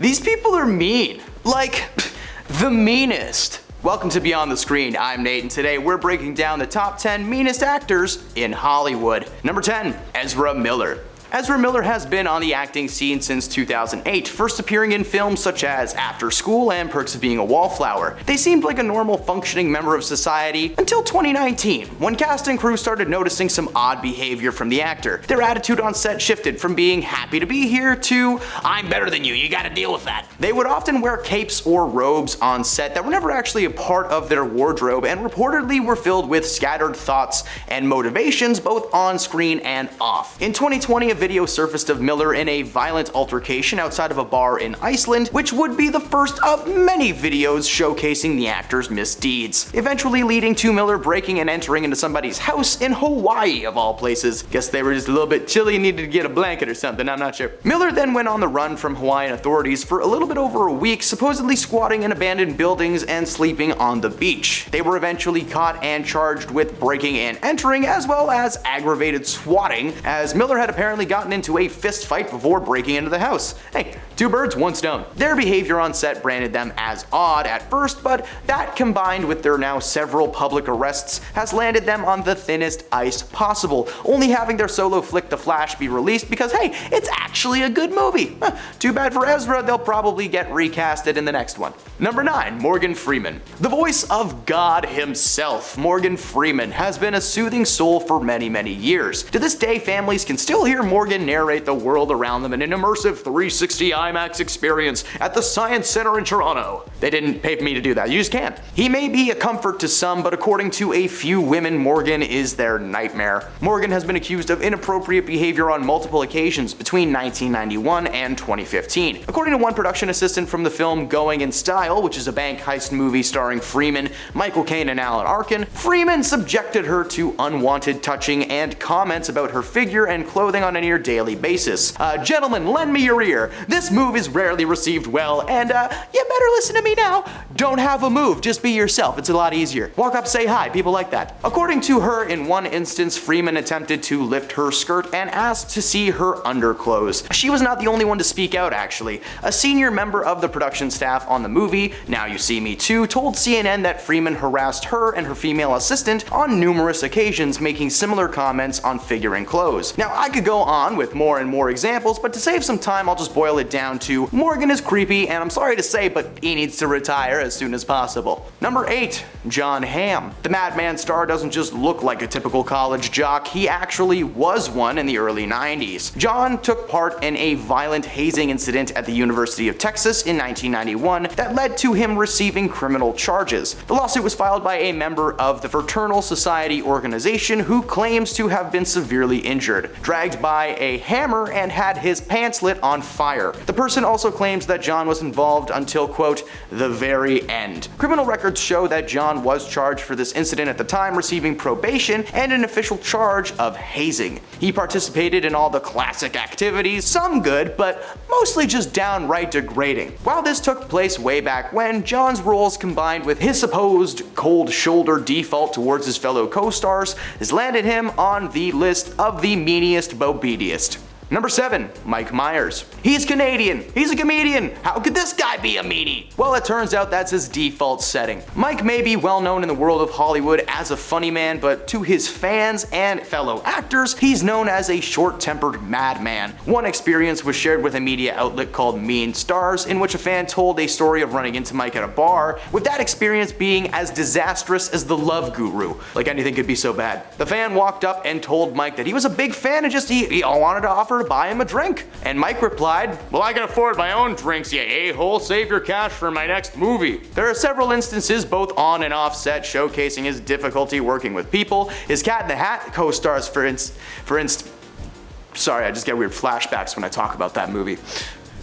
These people are mean. Like, the meanest. Welcome to Beyond the Screen. I'm Nate, and today we're breaking down the top 10 meanest actors in Hollywood. Number 10, Ezra Miller. Ezra Miller has been on the acting scene since 2008, first appearing in films such as After School and Perks of Being a Wallflower. They seemed like a normal functioning member of society until 2019, when cast and crew started noticing some odd behavior from the actor. Their attitude on set shifted from being happy to be here to, I'm better than you gotta deal with that. They would often wear capes or robes on set that were never actually a part of their wardrobe and reportedly were filled with scattered thoughts and motivations both on screen and off. In 2020, a video surfaced of Miller in a violent altercation outside of a bar in Iceland, which would be the first of many videos showcasing the actor's misdeeds, eventually leading to Miller breaking and entering into somebody's house in Hawaii of all places. Guess they were just a little bit chilly and needed to get a blanket or something, I'm not sure. Miller then went on the run from Hawaiian authorities for a little bit over a week, supposedly squatting in abandoned buildings and sleeping on the beach. They were eventually caught and charged with breaking and entering, as well as aggravated swatting, as Miller had apparently gotten into a fist fight before breaking into the house. Hey, two birds, one stone. Their behavior on set branded them as odd at first, but that combined with their now several public arrests has landed them on the thinnest ice possible, only having their solo flick The Flash be released because hey, it's actually a good movie. Too bad for Ezra, they'll probably get recasted in the next one. Number 9, Morgan Freeman. The voice of God himself, Morgan Freeman, has been a soothing soul for many, many years. To this day, families can still hear Morgan narrate the world around them in an immersive 360 IMAX experience at the Science Center in Toronto. They didn't pay for me to do that, you just can't. He may be a comfort to some, but according to a few women, Morgan is their nightmare. Morgan has been accused of inappropriate behavior on multiple occasions between 1991 and 2015. According to one production assistant from the film Going in Style, which is a bank heist movie starring Freeman, Michael Caine, and Alan Arkin, Freeman subjected her to unwanted touching and comments about her figure and clothing on a near daily basis. Gentlemen, lend me your ear. This move is rarely received well, and you better listen to me now. Don't have a move, just be yourself. It's a lot easier. Walk up, say hi, people like that. According to her, in one instance, Freeman attempted to lift her skirt and asked to see her underclothes. She was not the only one to speak out, actually. A senior member of the production staff on the movie, Now You See Me Too, told CNN that Freeman harassed her and her female assistant on numerous occasions, making similar comments on figure and clothes. Now, I could go on with more and more examples, but to save some time, I'll just boil it down to Morgan is creepy, and I'm sorry to say, but he needs to retire as soon as possible. Number 8, Jon Hamm. The Madman star doesn't just look like a typical college jock, he actually was one in the early 90s. Jon took part in a violent hazing incident at the University of Texas in 1991 that led to him receiving criminal charges. The lawsuit was filed by a member of the Fraternal Society organization who claims to have been severely injured, dragged by a hammer, and had his pants lit on fire. The person also claims that Jon was involved until, quote, the very end. Criminal records show that Jon was charged for this incident at the time, receiving probation and an official charge of hazing. He participated in all the classic activities, some good, but mostly just downright degrading. While this took place way back when, Jon's roles combined with his supposed cold shoulder default towards his fellow co-stars has landed him on the list of the meaniest bobeediest. Number 7, Mike Myers. He's Canadian. He's a comedian. How could this guy be a meanie? Well, it turns out that's his default setting. Mike may be well known in the world of Hollywood as a funny man, but to his fans and fellow actors, he's known as a short-tempered madman. One experience was shared with a media outlet called Mean Stars, in which a fan told a story of running into Mike at a bar, with that experience being as disastrous as The Love Guru. Like anything could be so bad. The fan walked up and told Mike that he was a big fan and just he wanted to offer to buy him a drink. And Mike replied, well, I can afford my own drinks, you a-hole. Save your cash for my next movie. There are several instances, both on and off set, showcasing his difficulty working with people. His Cat in the Hat co-stars, for instance, sorry, I just get weird flashbacks when I talk about that movie.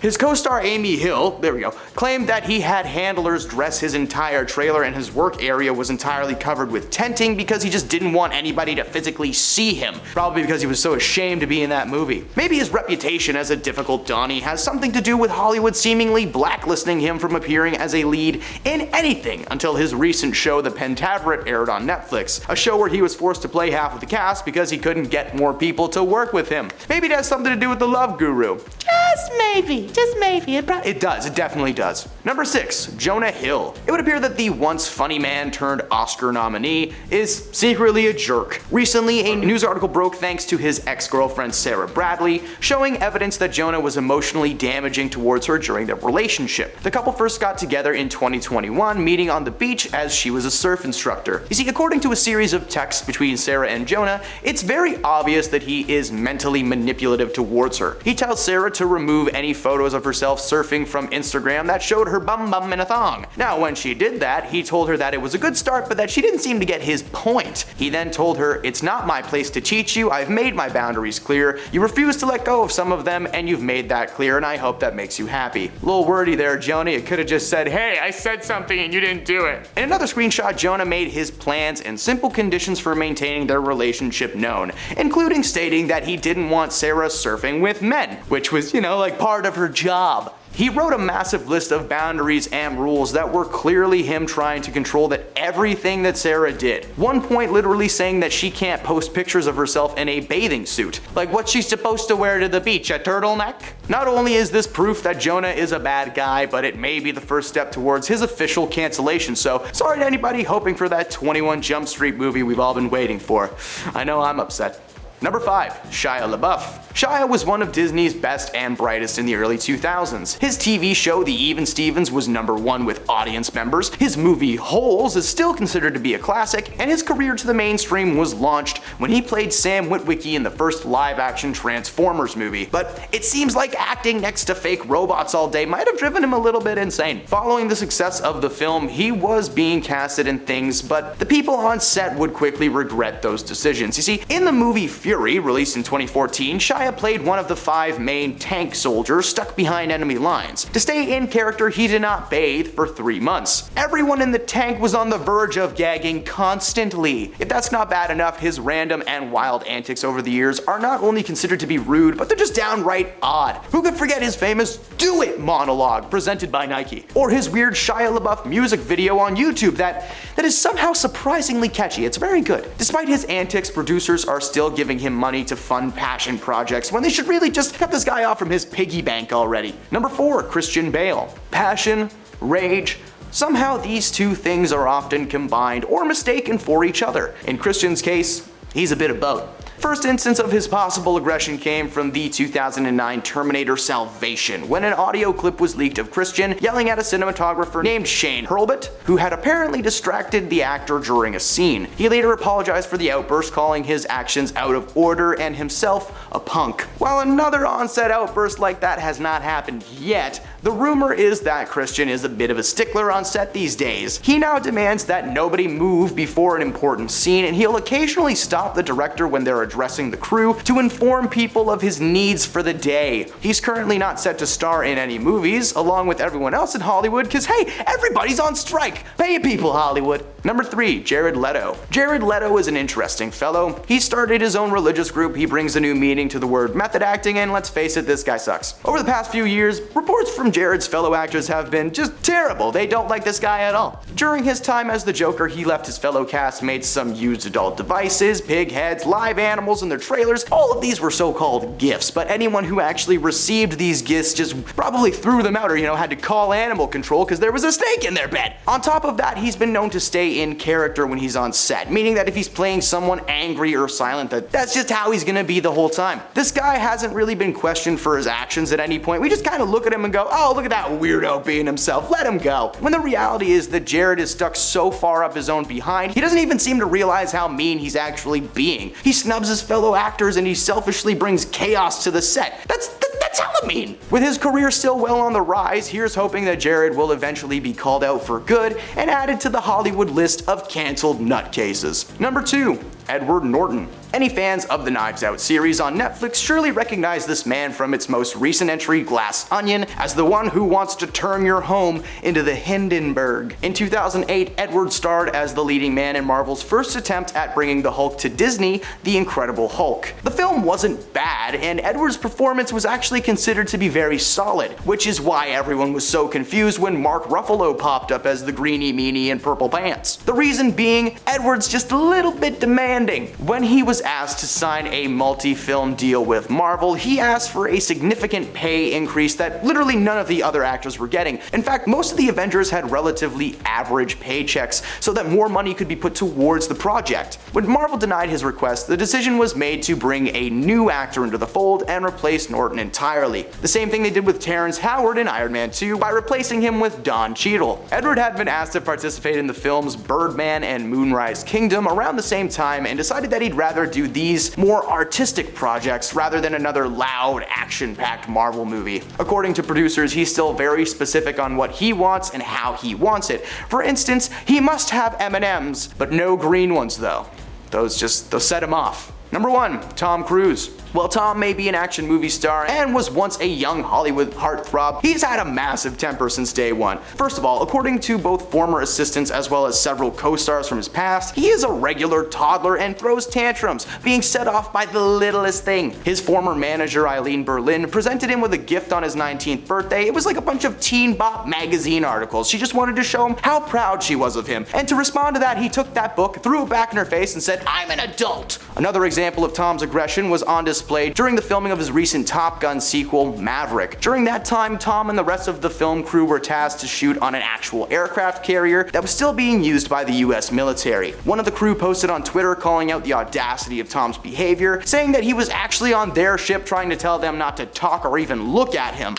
His co-star Amy Hill, there we go, claimed that he had handlers dress his entire trailer and his work area was entirely covered with tenting because he just didn't want anybody to physically see him. Probably because he was so ashamed to be in that movie. Maybe his reputation as a difficult Donnie has something to do with Hollywood seemingly blacklisting him from appearing as a lead in anything until his recent show The Pentaveret aired on Netflix, a show where he was forced to play half of the cast because he couldn't get more people to work with him. Maybe it has something to do with The Love Guru. Just maybe. just maybe, it does, it definitely does. Number 6, Jonah Hill. It would appear that the once funny man turned Oscar nominee is secretly a jerk. Recently, a news article broke thanks to his ex-girlfriend Sarah Bradley, showing evidence that Jonah was emotionally damaging towards her during their relationship. The couple first got together in 2021, meeting on the beach as she was a surf instructor. You see, according to a series of texts between Sarah and Jonah, it's very obvious that he is mentally manipulative towards her. He tells Sarah to remove any photos of herself surfing from Instagram that showed her bum in a thong. Now, when she did that, he told her that it was a good start, but that she didn't seem to get his point. He then told her, "It's not my place to teach you, I've made my boundaries clear, you refuse to let go of some of them, and you've made that clear, and I hope that makes you happy." A little wordy there, Jonah. You could have just said, "Hey, I said something and you didn't do it." In another screenshot, Jonah made his plans and simple conditions for maintaining their relationship known, including stating that he didn't want Sarah surfing with men, which was, like part of her job. He wrote a massive list of boundaries and rules that were clearly him trying to control that everything that Sarah did. One point literally saying that she can't post pictures of herself in a bathing suit. Like what she's supposed to wear to the beach, a turtleneck? Not only is this proof that Jonah is a bad guy, but it may be the first step towards his official cancellation, so sorry to anybody hoping for that 21 Jump Street movie we've all been waiting for. I know I'm upset. Number 5, Shia Labeouf. Shia was one of Disney's best and brightest in the early 2000s. His TV show The Even Stevens was #1 with audience members, his movie Holes is still considered to be a classic, and his career to the mainstream was launched when he played Sam Witwicky in the first live-action Transformers movie. But it seems like acting next to fake robots all day might have driven him a little bit insane. Following the success of the film, he was being casted in things, but the people on set would quickly regret those decisions. You see, in the movie Fury, released in 2014, Shia played one of the 5 main tank soldiers stuck behind enemy lines. To stay in character, he did not bathe for 3 months. Everyone in the tank was on the verge of gagging constantly. If that's not bad enough, his random and wild antics over the years are not only considered to be rude, but they're just downright odd. Who could forget his famous "Do It" monologue presented by Nike? Or his weird Shia LaBeouf music video on YouTube that is somehow surprisingly catchy. It's very good. Despite his antics, producers are still giving him money to fund passion projects when they should really just cut this guy off from his piggy bank already. Number 4, Christian Bale. Passion, rage, somehow these two things are often combined or mistaken for each other. In Christian's case, he's a bit of both. First instance of his possible aggression came from the 2009 Terminator Salvation, when an audio clip was leaked of Christian yelling at a cinematographer named Shane Hurlbut, who had apparently distracted the actor during a scene. He later apologized for the outburst, calling his actions out of order and himself a punk. While another on-set outburst like that has not happened yet, the rumor is that Christian is a bit of a stickler on set these days. He now demands that nobody move before an important scene, and he'll occasionally stop the director when they're addressing the crew to inform people of his needs for the day. He's currently not set to star in any movies, along with everyone else in Hollywood, because hey, everybody's on strike! Pay your people, Hollywood! Number 3, Jared Leto. Jared Leto is an interesting fellow. He started his own religious group, he brings a new meaning to the word method acting, and let's face it, this guy sucks. Over the past few years, reports from Jared's fellow actors have been just terrible. They don't like this guy at all. During his time as the Joker, he left his fellow castmates some used adult devices, pig heads, live animals in their trailers. All of these were so-called gifts, but anyone who actually received these gifts just probably threw them out or, had to call animal control because there was a snake in their bed. On top of that, he's been known to stay in character when he's on set, meaning that if he's playing someone angry or silent, that's just how he's gonna be the whole time. This guy hasn't really been questioned for his actions at any point. We just kind of look at him and go, oh, look at that weirdo being himself, let him go. When the reality is that Jared is stuck so far up his own behind, he doesn't even seem to realize how mean he's actually being. He snubs his fellow actors and he selfishly brings chaos to the set. That's hella mean. With his career still well on the rise, here's hoping that Jared will eventually be called out for good and added to the Hollywood list of canceled nutcases. Number 2, Edward Norton. Any fans of the Knives Out series on Netflix surely recognize this man from its most recent entry, Glass Onion, as the one who wants to turn your home into the Hindenburg. In 2008, Edward starred as the leading man in Marvel's first attempt at bringing the Hulk to Disney, The Incredible Hulk. The film wasn't bad, and Edward's performance was actually considered to be very solid, which is why everyone was so confused when Mark Ruffalo popped up as the greenie meanie in purple pants. The reason being, Edward's just a little bit demanding standing. When he was asked to sign a multi-film deal with Marvel, he asked for a significant pay increase that literally none of the other actors were getting. In fact, most of the Avengers had relatively average paychecks, so that more money could be put towards the project. When Marvel denied his request, the decision was made to bring a new actor into the fold and replace Norton entirely. The same thing they did with Terrence Howard in Iron Man 2 by replacing him with Don Cheadle. Edward had been asked to participate in the films Birdman and Moonrise Kingdom around the same time and decided that he'd rather do these more artistic projects rather than another loud, action-packed Marvel movie. According to producers, he's still very specific on what he wants and how he wants it. For instance, he must have M&Ms, but no green ones though. Those set him off. Number 1, Tom Cruise. While Tom may be an action movie star and was once a young Hollywood heartthrob, he's had a massive temper since day one. First of all, according to both former assistants as well as several co-stars from his past, he is a regular toddler and throws tantrums, being set off by the littlest thing. His former manager, Eileen Berlin, presented him with a gift on his 19th birthday. It was like a bunch of Teen Bop magazine articles. She just wanted to show him how proud she was of him. And to respond to that, he took that book, threw it back in her face, and said, "I'm an adult." Another example of Tom's aggression was on display during the filming of his recent Top Gun sequel, Maverick. During that time, Tom and the rest of the film crew were tasked to shoot on an actual aircraft carrier that was still being used by the US military. One of the crew posted on Twitter calling out the audacity of Tom's behavior, saying that he was actually on their ship trying to tell them not to talk or even look at him.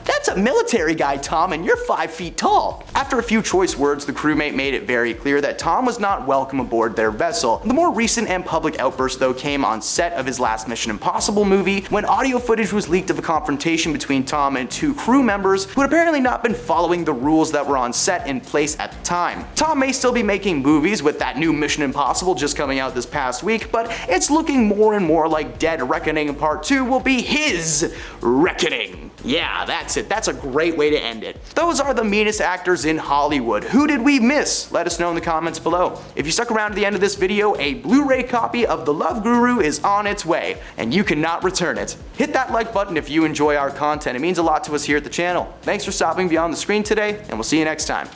That's a military guy, Tom, and you're 5 feet tall. After a few choice words, the crewmate made it very clear that Tom was not welcome aboard their vessel. The more recent and public outburst, though, came on set of his last Mission Impossible movie when audio footage was leaked of a confrontation between Tom and 2 crew members who had apparently not been following the rules that were on set in place at the time. Tom may still be making movies with that new Mission Impossible just coming out this past week, but it's looking more and more like Dead Reckoning Part 2 will be his reckoning. Yeah, that's it. That's a great way to end it. Those are the meanest actors in Hollywood. Who did we miss? Let us know in the comments below. If you stuck around to the end of this video, a Blu-ray copy of The Love Guru is on its way, and you cannot return it. Hit that like button if you enjoy our content. It means a lot to us here at the channel. Thanks for stopping beyond the screen today, and we'll see you next time.